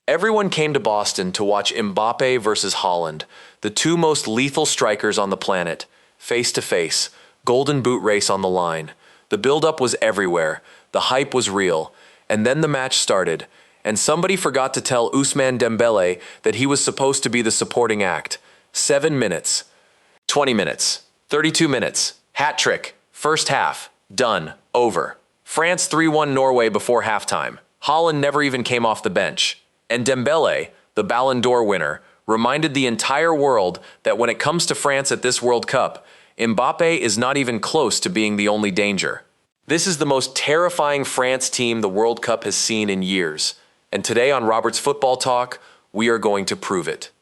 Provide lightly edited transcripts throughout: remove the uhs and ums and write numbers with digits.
Everyone came to Boston to watch Mbappé versus Haaland, the two most lethal strikers on the planet, face to face, golden boot race on the line. The build-up was everywhere, the hype was real, and then the match started, and somebody forgot to tell Ousmane Dembélé that he was supposed to be the supporting act. 7 minutes, 20 minutes, 32 minutes, hat trick, first half, done, over. France 3-1 Norway before halftime. Haaland never even came off the bench. And Dembele, the Ballon d'Or winner, reminded the entire world that when it comes to France at this World Cup, Mbappé is not even close to being the only danger. This is the most terrifying France team the World Cup has seen in years. And today on Robert's Football Talk, we are going to prove it.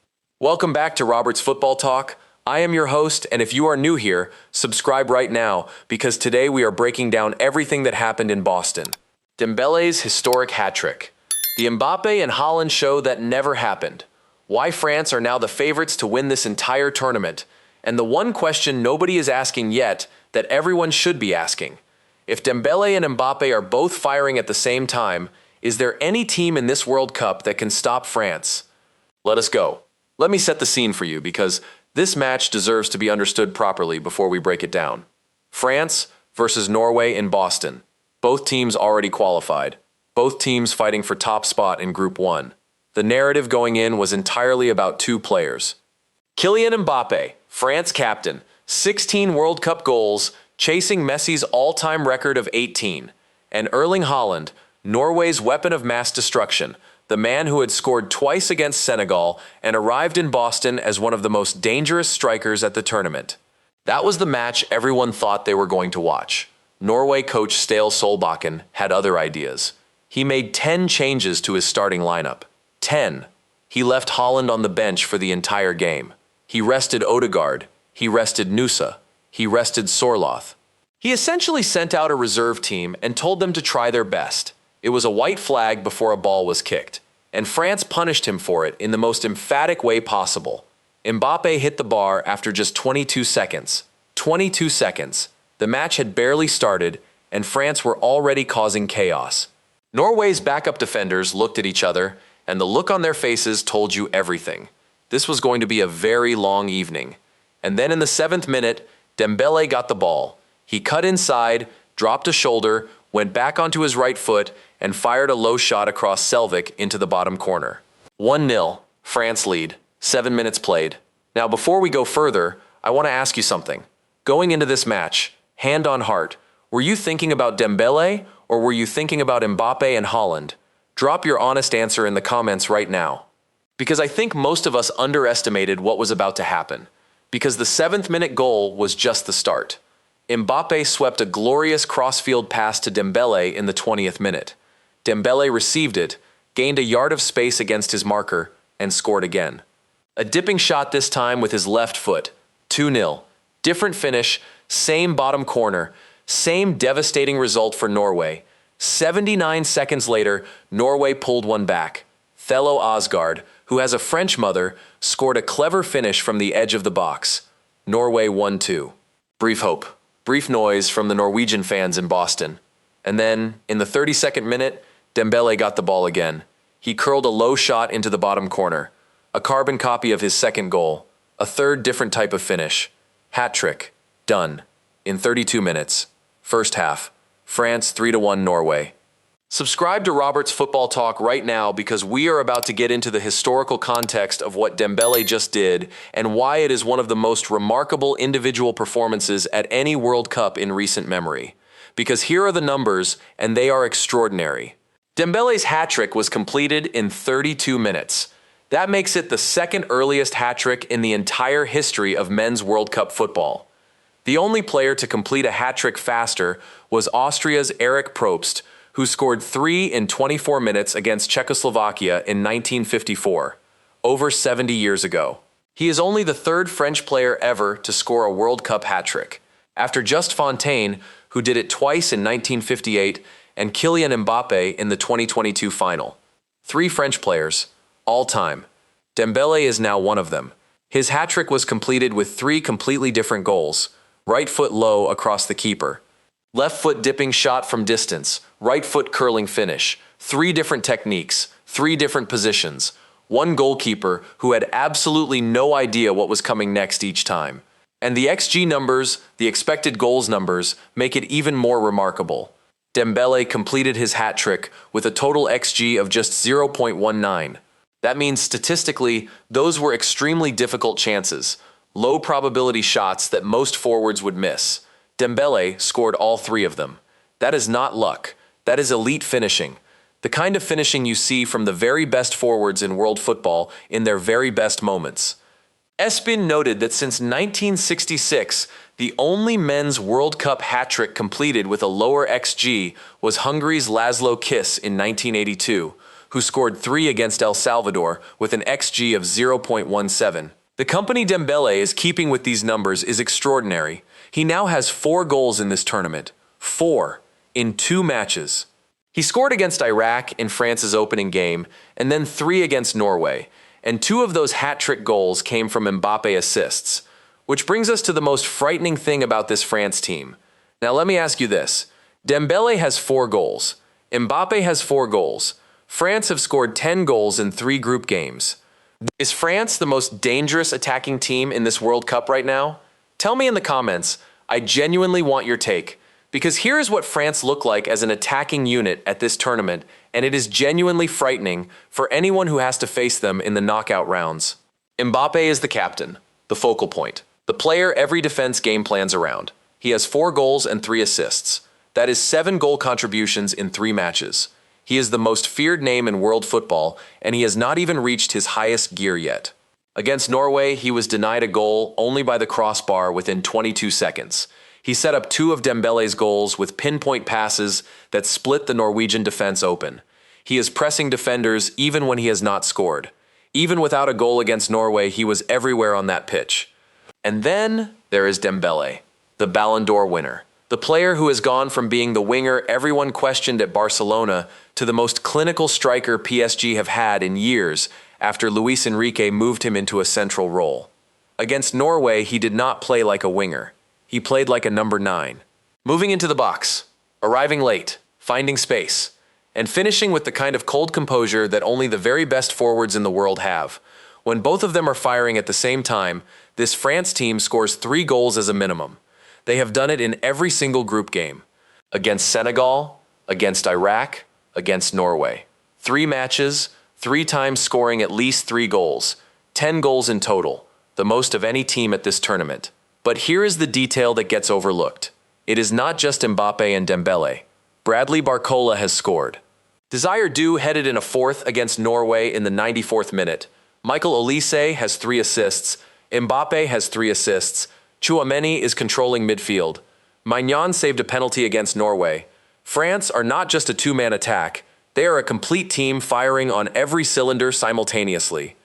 Welcome back to Robert's Football Talk. I am your host, and if you are new here, subscribe right now, because today we are breaking down everything that happened in Boston. Dembele's historic hat trick. The Mbappé and Haaland show that never happened. Why France are now the favorites to win this entire tournament. And the one question nobody is asking yet that everyone should be asking. If Dembele and Mbappé are both firing at the same time, is there any team in this World Cup that can stop France? Let us go. Let me set the scene for you, because this match deserves to be understood properly before we break it down. France versus Norway in Boston. Both teams already qualified. Both teams fighting for top spot in Group 1. The narrative going in was entirely about two players. Kylian Mbappé, France captain, 16 World Cup goals, chasing Messi's all-time record of 18. And Erling Haaland, Norway's weapon of mass destruction, the man who had scored twice against Senegal and arrived in Boston as one of the most dangerous strikers at the tournament. That was the match everyone thought they were going to watch. Norway coach Ståle Solbakken had other ideas. He made 10 changes to his starting lineup. 10. He left Haaland on the bench for the entire game. He rested Odegaard. He rested Nusa. He rested Sorloth. He essentially sent out a reserve team and told them to try their best. It was a white flag before a ball was kicked, and France punished him for it in the most emphatic way possible. Mbappé hit the bar after just 22 seconds. 22 seconds. The match had barely started, and France were already causing chaos. Norway's backup defenders looked at each other, and the look on their faces told you everything. This was going to be a very long evening. And then in the 7th minute, Dembele got the ball. He cut inside, dropped a shoulder, went back onto his right foot, and fired a low shot across Selvik into the bottom corner. 1-0, France lead, 7 minutes played. Now before we go further, I want to ask you something. Going into this match, hand on heart, were you thinking about Dembele, or were you thinking about Mbappé and Haaland? Drop your honest answer in the comments right now. Because I think most of us underestimated what was about to happen. Because the 7th minute goal was just the start. Mbappé swept a glorious crossfield pass to Dembele in the 20th minute. Dembele received it, gained a yard of space against his marker, and scored again. A dipping shot this time with his left foot. 2-0. Different finish, same bottom corner, same devastating result for Norway. 79 seconds later, Norway pulled one back. Thelo Asgard, who has a French mother, scored a clever finish from the edge of the box. Norway 1-2. Brief hope, brief noise from the Norwegian fans in Boston. And then, in the 32nd minute, Dembele got the ball again. He curled a low shot into the bottom corner. A carbon copy of his second goal. A third different type of finish. Hat trick. Done. In 32 minutes. First half. France 3-1 Norway. Subscribe to Robert's Football Talk right now, because we are about to get into the historical context of what Dembele just did and why it is one of the most remarkable individual performances at any World Cup in recent memory. Because here are the numbers, and they are extraordinary. Dembele's hat trick was completed in 32 minutes. That makes it the second earliest hat trick in the entire history of men's World Cup football. The only player to complete a hat trick faster was Austria's Erich Probst, who scored 3 in 24 minutes against Czechoslovakia in 1954, over 70 years ago. He is only the third French player ever to score a World Cup hat trick, after just Fontaine, who did it twice in 1958, and Kylian Mbappé in the 2022 final. 3 French players, all time. Dembele is now one of them. His hat trick was completed with 3 completely different goals. Right foot low across the keeper. Left foot dipping shot from distance. Right foot curling finish. 3 different techniques. 3 different positions, one goalkeeper who had absolutely no idea what was coming next each time. And the XG numbers, the expected goals numbers, make it even more remarkable. Dembele completed his hat trick with a total XG of just 0.19. That means statistically, those were extremely difficult chances, low probability shots that most forwards would miss. Dembele scored all 3 of them. That is not luck. That is elite finishing. The kind of finishing you see from the very best forwards in world football in their very best moments. Espin noted that since 1966, the only men's World Cup hat-trick completed with a lower XG was Hungary's Laszlo Kiss in 1982, who scored 3 against El Salvador with an XG of 0.17. The company Dembele is keeping with these numbers is extraordinary. He now has 4 goals in this tournament. 4 in 2 matches. He scored against Iraq in France's opening game, and then 3 against Norway, and 2 of those hat-trick goals came from Mbappé assists. Which brings us to the most frightening thing about this France team. Now let me ask you this. Dembele has 4 goals. Mbappé has 4 goals. France have scored 10 goals in 3 group games. Is France the most dangerous attacking team in this World Cup right now? Tell me in the comments. I genuinely want your take. Because here is what France look like as an attacking unit at this tournament, and it is genuinely frightening for anyone who has to face them in the knockout rounds. Mbappé is the captain, the focal point, the player every defense game plans around. He has 4 goals and 3 assists. That is 7 goal contributions in 3 matches. He is the most feared name in world football, and he has not even reached his highest gear yet. Against Norway, he was denied a goal only by the crossbar within 22 seconds. He set up 2 of Dembele's goals with pinpoint passes that split the Norwegian defense open. He is pressing defenders even when he has not scored. Even without a goal against Norway, he was everywhere on that pitch. And then there is Dembele, the Ballon d'Or winner. The player who has gone from being the winger everyone questioned at Barcelona to the most clinical striker PSG have had in years after Luis Enrique moved him into a central role. Against Norway, he did not play like a winger. He played like a number 9. Moving into the box, arriving late, finding space, and finishing with the kind of cold composure that only the very best forwards in the world have. When both of them are firing at the same time, this France team scores 3 goals as a minimum. They have done it in every single group game. Against Senegal, against Iraq, against Norway. 3 matches, 3 times scoring at least 3 goals. 10 goals in total, the most of any team at this tournament. But here is the detail that gets overlooked. It is not just Mbappé and Dembele. Bradley Barcola has scored. Desire Du headed in a 4th against Norway in the 94th minute. Michael Olise has 3 assists. Mbappé has 3 assists. Tchouaméni is controlling midfield. Maignan saved a penalty against Norway. France are not just a 2-man attack. They are a complete team firing on every cylinder simultaneously.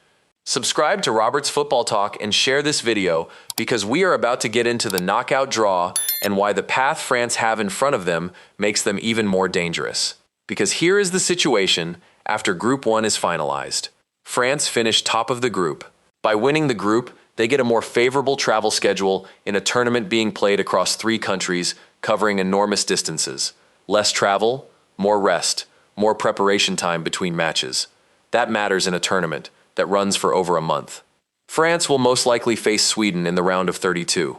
Subscribe to Robert's Football Talk and share this video because we are about to get into the knockout draw and why the path France have in front of them makes them even more dangerous. Because here is the situation after Group 1 is finalized. France finished top of the group. By winning the group, they get a more favorable travel schedule in a tournament being played across 3 countries covering enormous distances. Less travel, more rest, more preparation time between matches. That matters in a tournament that runs for over a month. France will most likely face Sweden in the round of 32.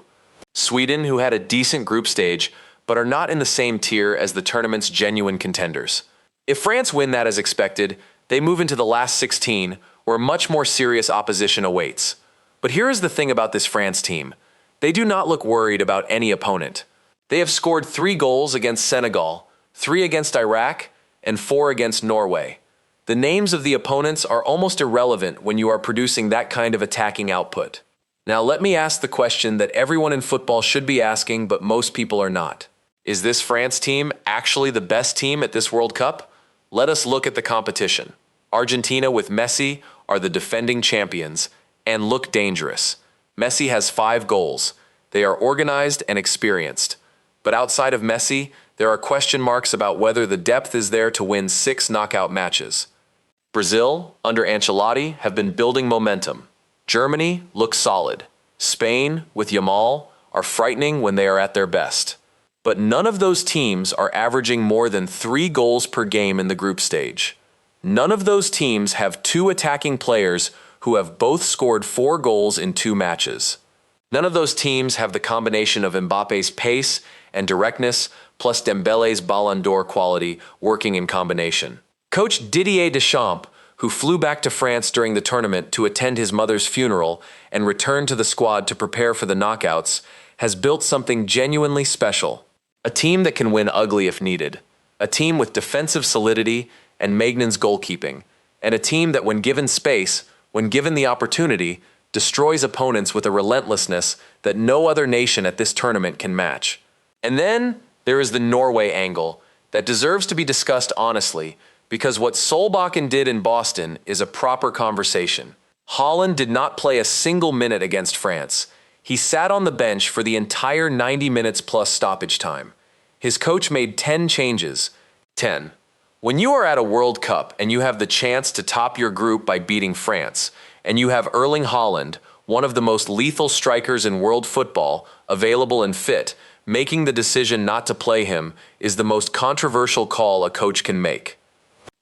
Sweden, who had a decent group stage, but are not in the same tier as the tournament's genuine contenders. If France win that as expected, they move into the last 16, where much more serious opposition awaits. But here is the thing about this France team. They do not look worried about any opponent. They have scored 3 goals against Senegal, 3 against Iraq, and 4 against Norway. The names of the opponents are almost irrelevant when you are producing that kind of attacking output. Now let me ask the question that everyone in football should be asking, but most people are not. Is this France team actually the best team at this World Cup? Let us look at the competition. Argentina with Messi are the defending champions and look dangerous. Messi has 5 goals. They are organized and experienced. But outside of Messi, there are question marks about whether the depth is there to win 6 knockout matches. Brazil, under Ancelotti, have been building momentum. Germany looks solid. Spain, with Yamal, are frightening when they are at their best. But none of those teams are averaging more than 3 goals per game in the group stage. None of those teams have two attacking players who have both scored 4 goals in 2 matches. None of those teams have the combination of Mbappe's pace and directness plus Dembele's Ballon d'Or quality working in combination. Coach Didier Deschamps, who flew back to France during the tournament to attend his mother's funeral and return to the squad to prepare for the knockouts, has built something genuinely special. A team that can win ugly if needed. A team with defensive solidity and Magnan's goalkeeping. And a team that, when given space, when given the opportunity, destroys opponents with a relentlessness that no other nation at this tournament can match. And then there is the Norway angle that deserves to be discussed honestly, because what Solbakken did in Boston is a proper conversation. Haaland did not play a single minute against France. He sat on the bench for the entire 90 minutes plus stoppage time. His coach made 10 changes. 10. When you are at a World Cup and you have the chance to top your group by beating France, and you have Erling Haaland, one of the most lethal strikers in world football, available and fit, making the decision not to play him is the most controversial call a coach can make.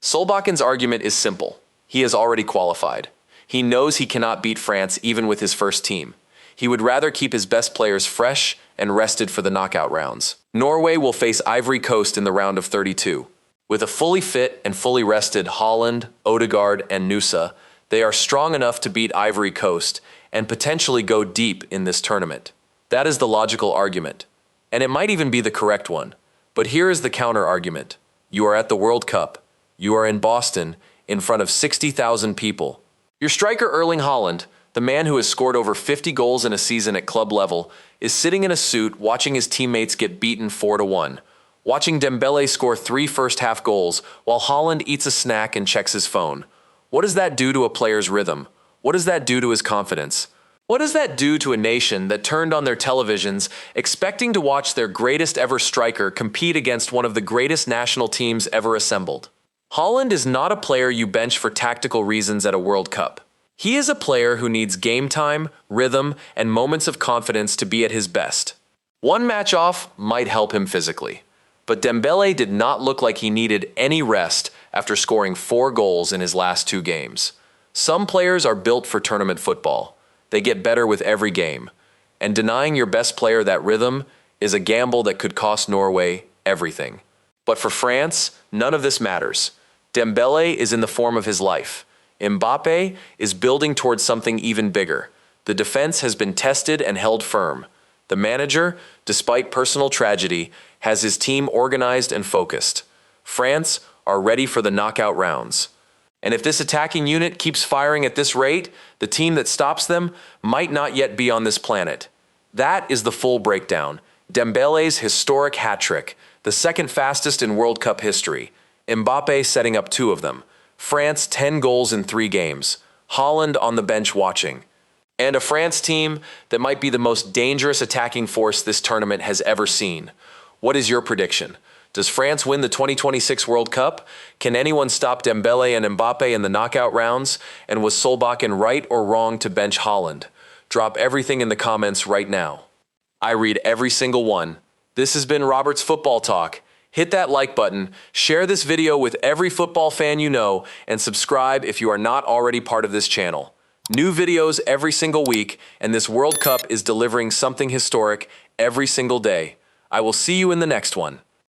Solbakken's argument is simple. He has already qualified. He knows he cannot beat France even with his first team. He would rather keep his best players fresh and rested for the knockout rounds. Norway will face Ivory Coast in the round of 32. With a fully fit and fully rested Haaland, Odegaard, and Nusa, they are strong enough to beat Ivory Coast and potentially go deep in this tournament. That is the logical argument. And it might even be the correct one. But here is the counter-argument. You are at the World Cup. You are in Boston, in front of 60,000 people. Your striker Erling Haaland, the man who has scored over 50 goals in a season at club level, is sitting in a suit watching his teammates get beaten 4-1, watching Dembele score 3 first-half goals while Haaland eats a snack and checks his phone. What does that do to a player's rhythm? What does that do to his confidence? What does that do to a nation that turned on their televisions expecting to watch their greatest ever striker compete against one of the greatest national teams ever assembled? Haaland is not a player you bench for tactical reasons at a World Cup. He is a player who needs game time, rhythm, and moments of confidence to be at his best. One match off might help him physically, but Dembele did not look like he needed any rest after scoring 4 goals in his last 2 games. Some players are built for tournament football. They get better with every game, and denying your best player that rhythm is a gamble that could cost Norway everything. But for France, none of this matters. Dembele is in the form of his life. Mbappé is building towards something even bigger. The defense has been tested and held firm. The manager, despite personal tragedy, has his team organized and focused. France are ready for the knockout rounds. And if this attacking unit keeps firing at this rate, the team that stops them might not yet be on this planet. That is the full breakdown. Dembele's historic hat-trick, the second fastest in World Cup history. Mbappé setting up 2 of them. France 10 goals in 3 games. Haaland on the bench watching. And a France team that might be the most dangerous attacking force this tournament has ever seen. What is your prediction? Does France win the 2026 World Cup? Can anyone stop Dembele and Mbappé in the knockout rounds? And was Solbakken right or wrong to bench Haaland? Drop everything in the comments right now. I read every single one. This has been Robert's Football Talk. Hit that like button, share this video with every football fan you know, and subscribe if you are not already part of this channel. New videos every single week, and this World Cup is delivering something historic every single day. I will see you in the next one.